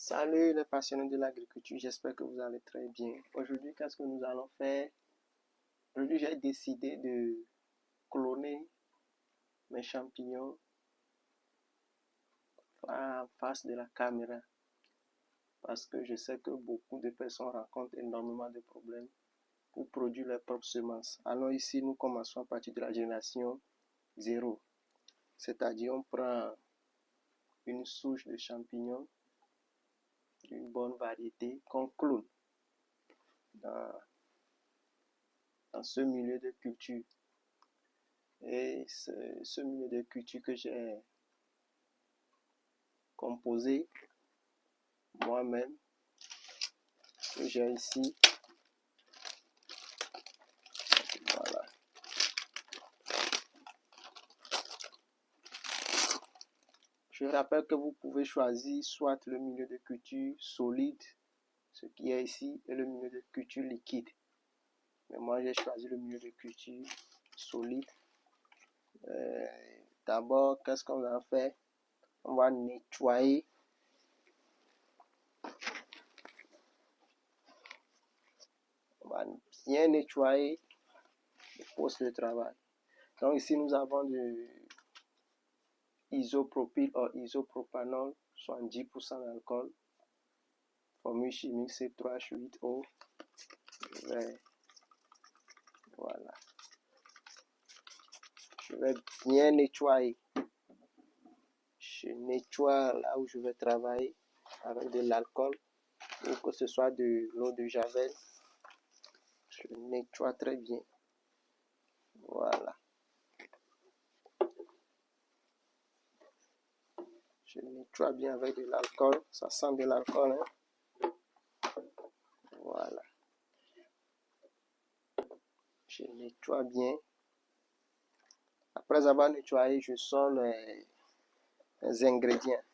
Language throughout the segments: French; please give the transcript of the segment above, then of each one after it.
Salut les passionnés de l'agriculture, j'espère que vous allez très bien. Aujourd'hui, qu'est-ce que nous allons faire? Aujourd'hui, j'ai décidé de cloner mes champignons en face de la caméra parce que je sais que beaucoup de personnes rencontrent énormément de problèmes pour produire leurs propres semences. Alors ici, nous commençons à partir de la génération 0, c'est-à-dire on prend une souche de champignons d'une bonne variété qu'on clone dans ce milieu de culture. Et ce milieu de culture que j'ai composé moi-même, que j'ai ici. Voilà. Je rappelle que vous pouvez choisir soit le milieu de culture solide, ce qui est ici, et le milieu de culture liquide. Mais moi, j'ai choisi le milieu de culture solide. D'abord, qu'est-ce qu'on va faire? On va nettoyer. On va bien nettoyer le poste de travail. Donc ici, nous avons du isopropyl ou isopropanol, soit 10% d'alcool. Formule chimique C3H8O. Voilà. Je vais bien nettoyer. Je nettoie là où je vais travailler avec de l'alcool ou que ce soit de l'eau de javel. Je nettoie très bien. Voilà. Je nettoie bien avec de l'alcool. Ça sent de l'alcool. Hein? Voilà. Je nettoie bien. Après avoir nettoyé, je sors les ingrédients.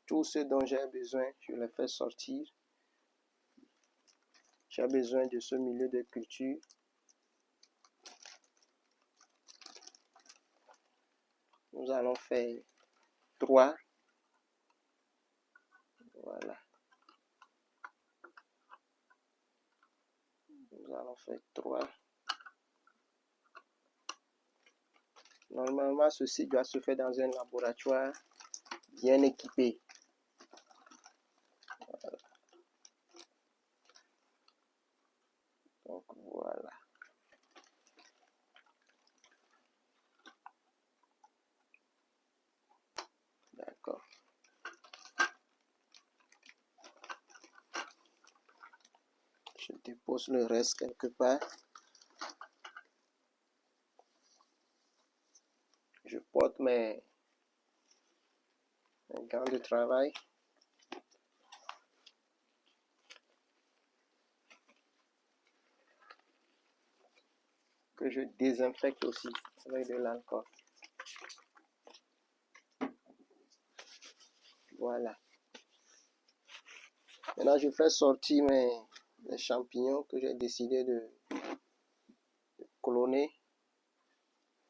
Tout ce dont j'ai besoin, je les fais sortir. J'ai besoin de ce milieu de culture. Nous allons faire 3. Voilà. Nous allons faire 3. Normalement, ceci doit se faire dans un laboratoire bien équipé. Voilà. Donc voilà. D'accord. Je dépose le reste quelque part. Je porte mes gants de travail. Que je désinfecte aussi avec de l'alcool. Voilà. Maintenant, je fais sortir les champignons que j'ai décidé de cloner.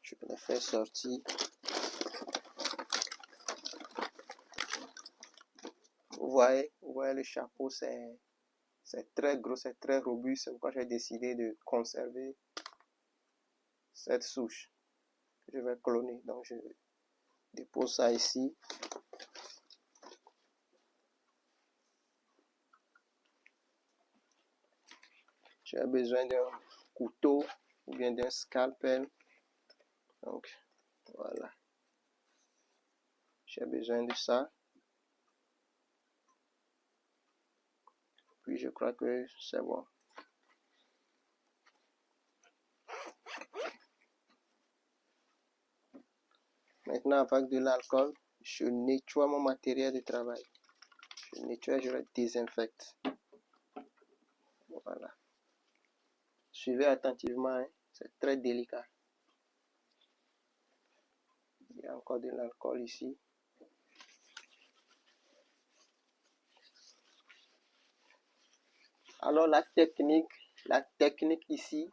Je les fais sortir. Vous voyez le chapeau, c'est très gros, c'est très robuste. C'est pourquoi j'ai décidé de conserver cette souche que je vais cloner. Donc, je dépose ça ici. J'ai besoin d'un couteau ou bien d'un scalpel. Donc, voilà. J'ai besoin de ça. Puis, je crois que c'est bon. Maintenant, avec de l'alcool, je nettoie mon matériel de travail. Je nettoie, je le désinfecte. Voilà. Suivez attentivement, hein? C'est très délicat. Il y a encore de l'alcool ici. Alors la technique ici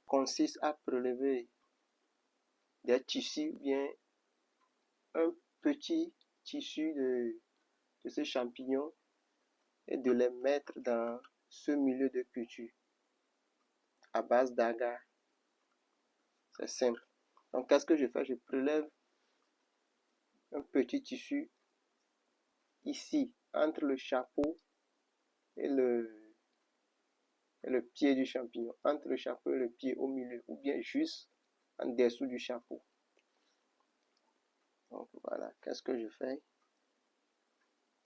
consiste à prélever des tissus, bien un petit tissu de ces champignons et de les mettre dans ce milieu de culture à base d'agar. C'est simple. Donc, qu'est-ce que je fais? Je prélève un petit tissu ici, entre le chapeau et le pied du champignon. Entre le chapeau et le pied au milieu, ou bien juste en dessous du chapeau. Donc, voilà. Qu'est-ce que je fais?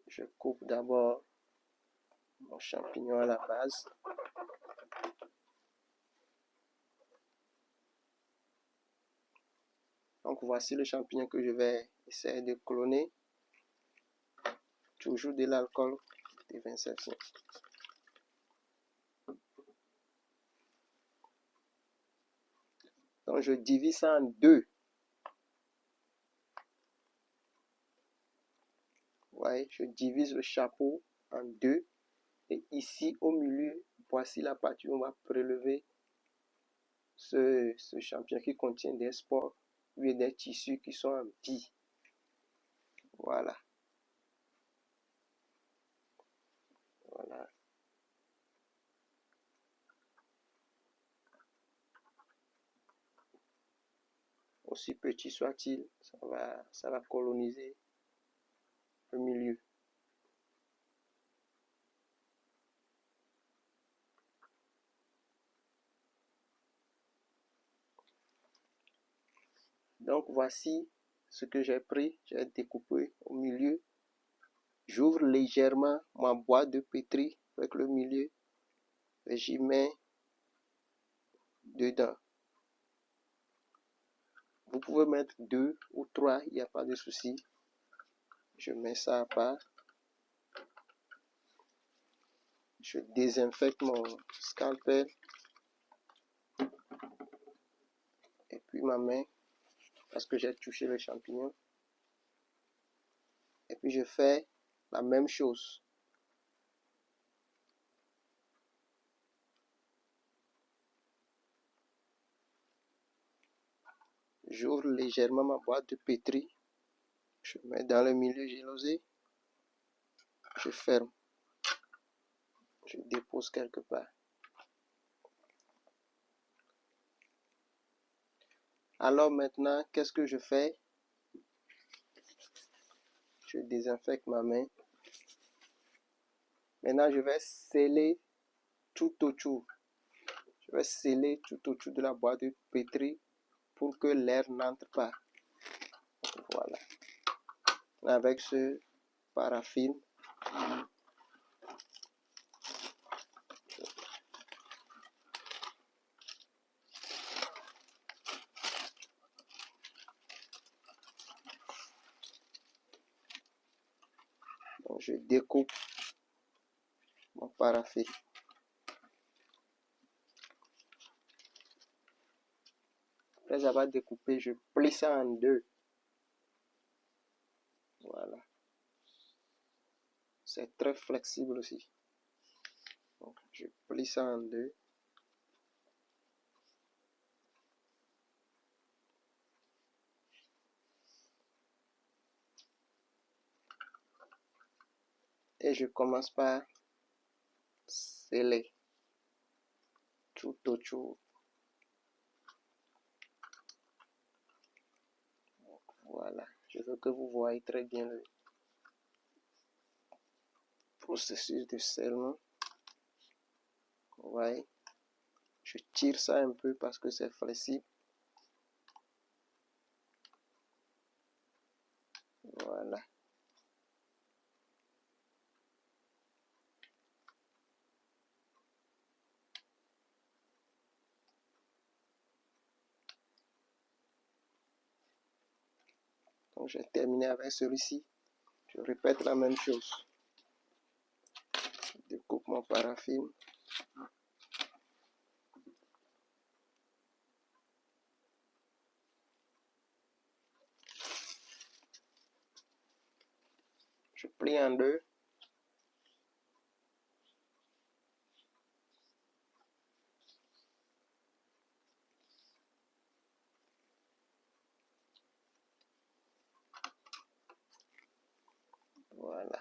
Je coupe d'abord mon champignon à la base. Donc, voici le champignon que je vais essayer de cloner. Toujours de l'alcool de 27%. Donc, je divise ça en deux. Vous voyez, je divise le chapeau en deux. Et ici, au milieu, voici la partie où on va prélever ce champignon qui contient des spores ou des tissus qui sont en vie. Voilà. Voilà. Aussi petit soit-il, ça va coloniser le milieu. Donc voici ce que j'ai pris, j'ai découpé au milieu. J'ouvre légèrement ma boîte de pétri avec le milieu et j'y mets dedans. Vous pouvez mettre 2 ou 3, il n'y a pas de souci. Je mets ça à part. Je désinfecte mon scalpel et puis ma main parce que j'ai touché le champignon. Et puis je fais la même chose. J'ouvre légèrement ma boîte de pétri. Je mets dans le milieu gélosé. Je ferme. Je dépose quelque part. Alors maintenant, qu'est-ce que je fais? Je désinfecte ma main. Maintenant, je vais sceller tout autour. Je vais sceller tout autour de la boîte de pétri pour que l'air n'entre pas. Voilà. Avec ce paraffine, donc je découpe mon paraffine. Après avoir découpé, je plie ça en deux. Voilà. C'est très flexible aussi. Donc, je plie ça en deux. Et je commence par sceller tout autour. Voilà. Je veux que vous voyez très bien le processus de scellement. Vous voyez. Je tire ça un peu parce que c'est flexible. Voilà. Donc j'ai terminé avec celui-ci. Je répète la même chose. Je découpe mon paraffine. Je plie en deux. Voilà.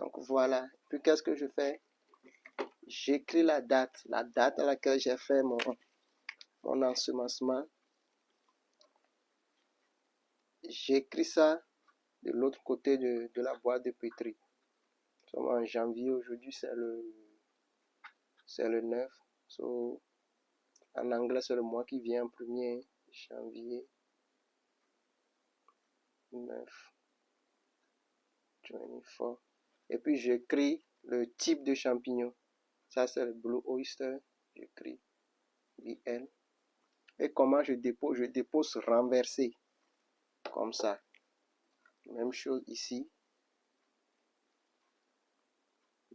Donc voilà. Puis qu'est-ce que je fais? J'écris la date à laquelle j'ai fait mon ensemencement. J'écris ça de l'autre côté de la boîte de pétri. Nous sommes en janvier, aujourd'hui c'est le 9. So, en anglais c'est le mois qui vient en premier, janvier 9, 24. Et puis j'écris le type de champignon. Ça c'est le Blue Oyster. J'écris BL. Et comment je dépose? Je dépose renversé. Comme ça. Même chose ici.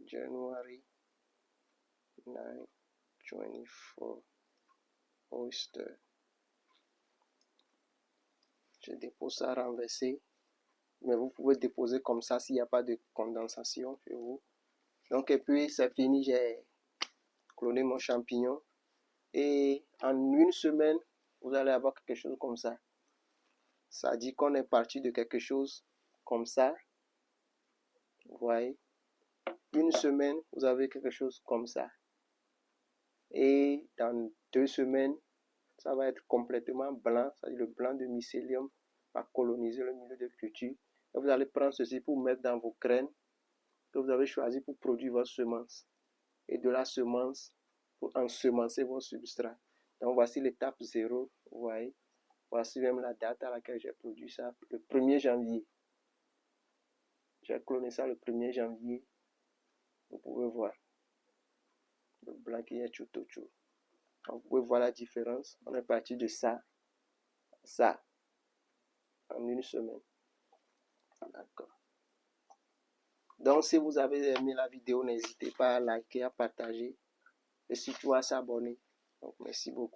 January 9, 24. Oyster. Je dépose ça renversé. Mais vous pouvez déposer comme ça s'il n'y a pas de condensation chez vous. Donc, et puis, c'est fini. J'ai cloné mon champignon. Et en une semaine, vous allez avoir quelque chose comme ça. Ça dit qu'on est parti de quelque chose comme ça. Vous voyez. Une semaine, vous avez quelque chose comme ça. Et dans 2 semaines, ça va être complètement blanc. C'est-à-dire le blanc de mycélium va coloniser le milieu de culture. Et vous allez prendre ceci pour mettre dans vos graines que vous avez choisi pour produire votre semence. Et de la semence, pour ensemencer vos substrats. Donc voici l'étape 0. Vous voyez. Voici même la date à laquelle j'ai produit ça. Le 1er janvier. J'ai cloné ça le 1er janvier. Vous pouvez voir. Le blanc qui est choutou. Vous pouvez voir la différence. On est parti de ça à ça en une semaine. D'accord. Donc, si vous avez aimé la vidéo, n'hésitez pas à liker, à partager et surtout à s'abonner. Donc, merci beaucoup.